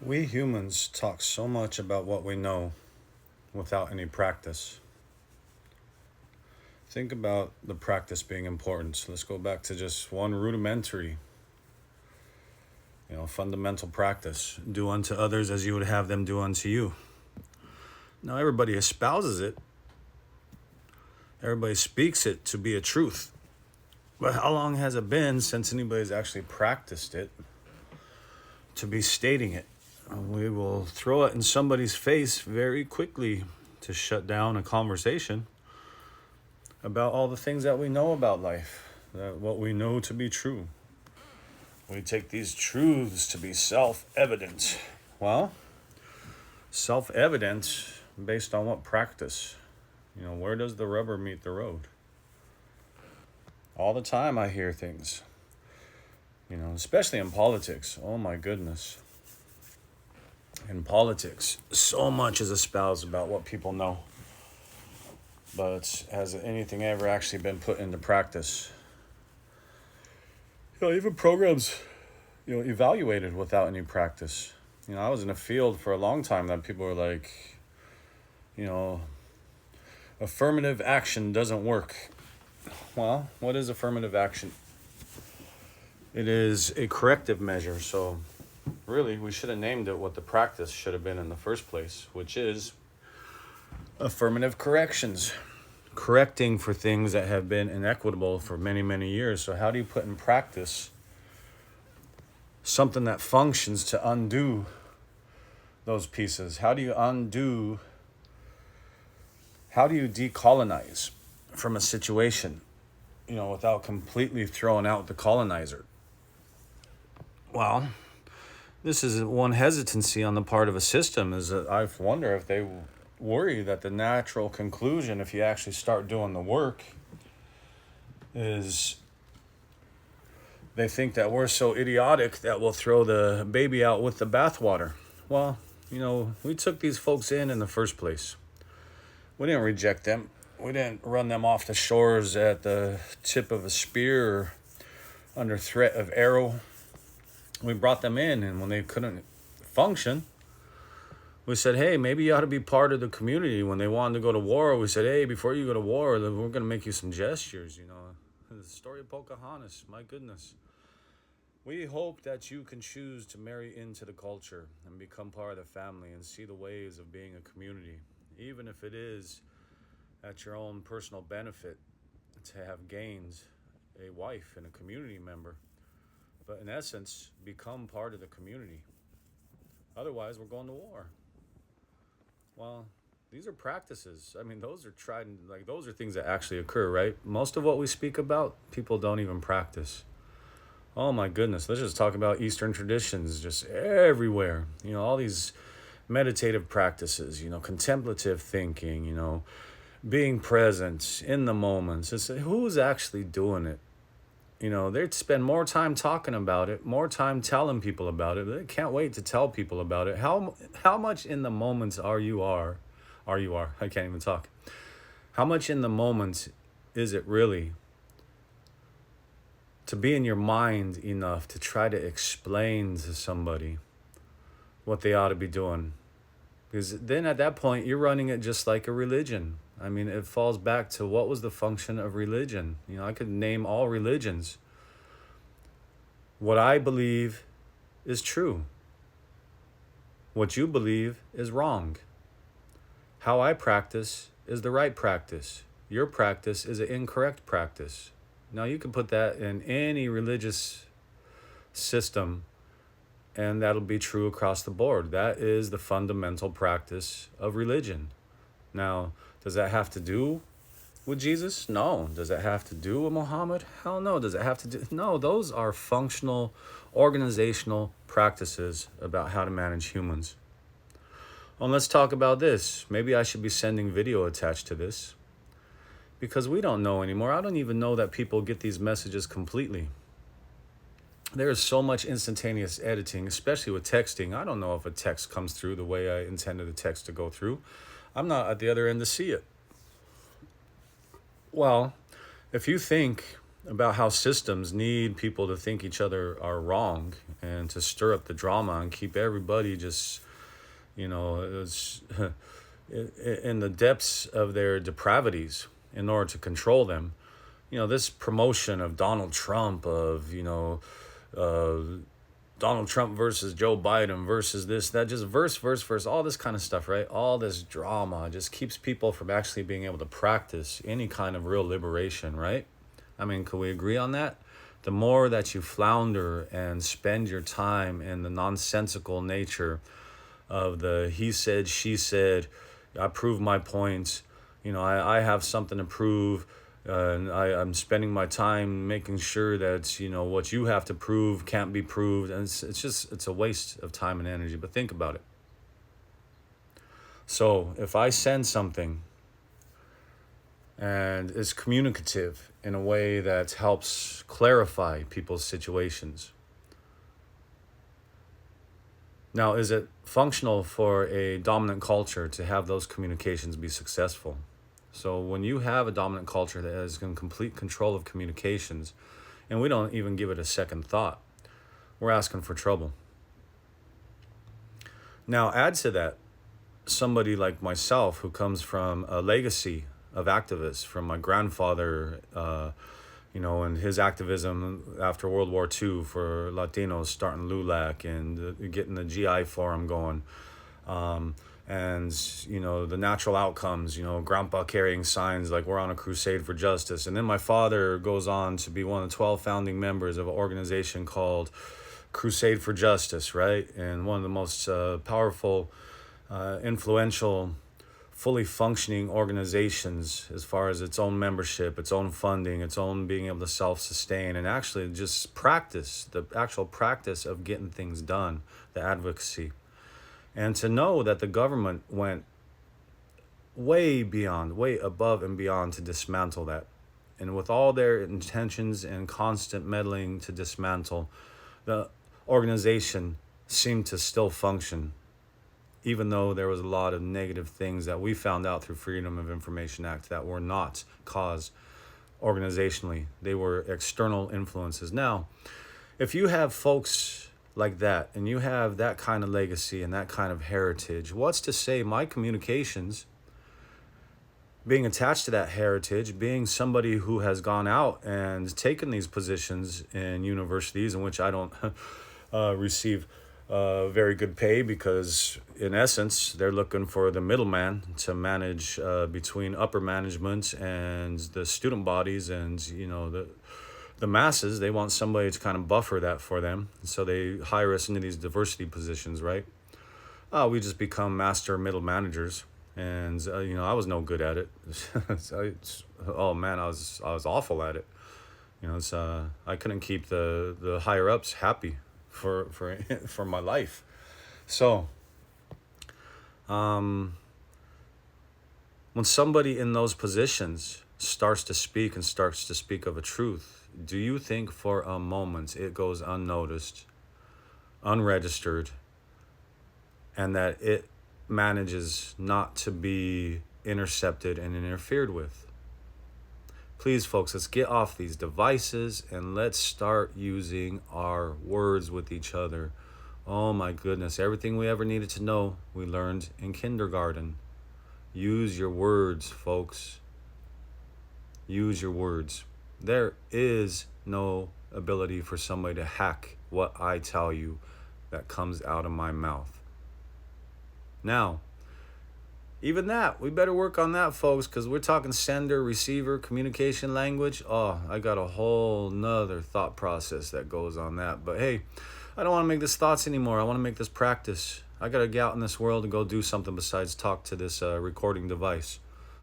We humans talk so much about what we know without any practice. Think about the practice being important. So let's go back to just one rudimentary, fundamental practice. Do unto others as you would have them do unto you. Now, everybody espouses it, everybody speaks it to be a truth. But how long has it been since anybody's actually practiced it to be stating it? We will throw it in somebody's face very quickly to shut down a conversation about all the things that we know about life, that what we know to be true. We take these truths to be self-evident. Well, self-evident based on what practice? Where does the rubber meet the road? All the time I hear things, especially in politics. Oh my goodness. In politics, so much is espoused about what people know. But has anything ever actually been put into practice? Even programs, evaluated without any practice. I was in a field for a long time that people were like, affirmative action doesn't work. Well, what is affirmative action? It is a corrective measure. So really, we should have named it what the practice should have been in the first place, which is affirmative corrections. Correcting for things that have been inequitable for many, many years. So how do you put in practice something that functions to undo those pieces? How do you decolonize from a situation, without completely throwing out the colonizer? Well, this is one hesitancy on the part of a system, is that I wonder if they worry that the natural conclusion, if you actually start doing the work, is they think that we're so idiotic that we'll throw the baby out with the bathwater. Well, we took these folks in the first place. We didn't reject them. We didn't run them off the shores at the tip of a spear or under threat of arrow. We brought them in, and when they couldn't function, we said, hey, maybe you ought to be part of the community. When they wanted to go to war, we said, hey, before you go to war, we're going to make you some gestures, The story of Pocahontas, my goodness. We hope that you can choose to marry into the culture and become part of the family and see the ways of being a community, even if it is at your own personal benefit to have gained a wife and a community member. But in essence, become part of the community. Otherwise, we're going to war. Well, these are practices. Those are those are things that actually occur, right? Most of what we speak about, people don't even practice. Oh my goodness, let's just talk about Eastern traditions just everywhere. All these meditative practices, contemplative thinking, being present in the moments. Who's actually doing it? They spend more time talking about it, more time telling people about it. They can't wait to tell people about it. How much in the moments I can't even talk. How much in the moment is it really to be in your mind enough to try to explain to somebody what they ought to be doing? Because then at that point, you're running it just like a religion. It falls back to what was the function of religion. I could name all religions. What I believe is true. What you believe is wrong. How I practice is the right practice. Your practice is an incorrect practice. Now, you can put that in any religious system, and that'll be true across the board. That is the fundamental practice of religion. Now, does that have to do with Jesus? No. Does it have to do with Muhammad? Hell no. Does it have to do? No, those are functional, organizational practices about how to manage humans. Well, let's talk about this. Maybe I should be sending video attached to this, because we don't know anymore. I don't even know that people get these messages completely. There is so much instantaneous editing, especially with texting. I don't know if a text comes through the way I intended the text to go through. I'm not at the other end to see it. Well, if you think about how systems need people to think each other are wrong and to stir up the drama and keep everybody just, it's in the depths of their depravities in order to control them. This promotion of Donald Trump, of, Donald Trump versus Joe Biden versus this, that, just verse, all this kind of stuff, right? All this drama just keeps people from actually being able to practice any kind of real liberation, right? I mean, can we agree on that? The more that you flounder and spend your time in the nonsensical nature of the he said, she said, I prove my points, I have something to prove, and I'm spending my time making sure that, what you have to prove can't be proved. And it's a waste of time and energy. But think about it. So if I send something and is communicative in a way that helps clarify people's situations, now, is it functional for a dominant culture to have those communications be successful? So when you have a dominant culture that is in complete control of communications, and we don't even give it a second thought, we're asking for trouble. Now, add to that somebody like myself who comes from a legacy of activists, from my grandfather, and his activism after World War II for Latinos, starting LULAC and getting the GI Forum going. And, the natural outcomes, grandpa carrying signs like we're on a crusade for justice. And then my father goes on to be one of the 12 founding members of an organization called Crusade for Justice, right? And one of the most powerful, influential, fully functioning organizations as far as its own membership, its own funding, its own being able to self-sustain, and actually just practice, the actual practice of getting things done, the advocacy. And to know that the government went way beyond, way above and beyond to dismantle that. And with all their intentions and constant meddling to dismantle, the organization seemed to still function, even though there was a lot of negative things that we found out through Freedom of Information Act that were not caused organizationally. They were external influences. Now, if you have folks like that, and you have that kind of legacy and that kind of heritage, what's to say my communications, being attached to that heritage, being somebody who has gone out and taken these positions in universities in which I don't receive very good pay, because in essence they're looking for the middleman to manage between upper management and the student bodies and the masses. They want somebody to kind of buffer that for them, so they hire us into these diversity positions, right? We just become master middle managers, and I was no good at it. Oh man, I was awful at it. I couldn't keep the higher ups happy for for my life. So when somebody in those positions starts to speak and starts to speak of a truth, do you think for a moment it goes unnoticed, unregistered, and that it manages not to be intercepted and interfered with? Please, folks, let's get off these devices and let's start using our words with each other. Oh my goodness, everything we ever needed to know, we learned in kindergarten. Use your words, folks. Use your words. There is no ability for somebody to hack what I tell you that comes out of my mouth. Now, even that, we better work on that, folks, because we're talking sender, receiver, communication language. Oh, I got a whole nother thought process that goes on that. But hey, I don't want to make this thoughts anymore. I want to make this practice. I got to get out in this world and go do something besides talk to this recording device.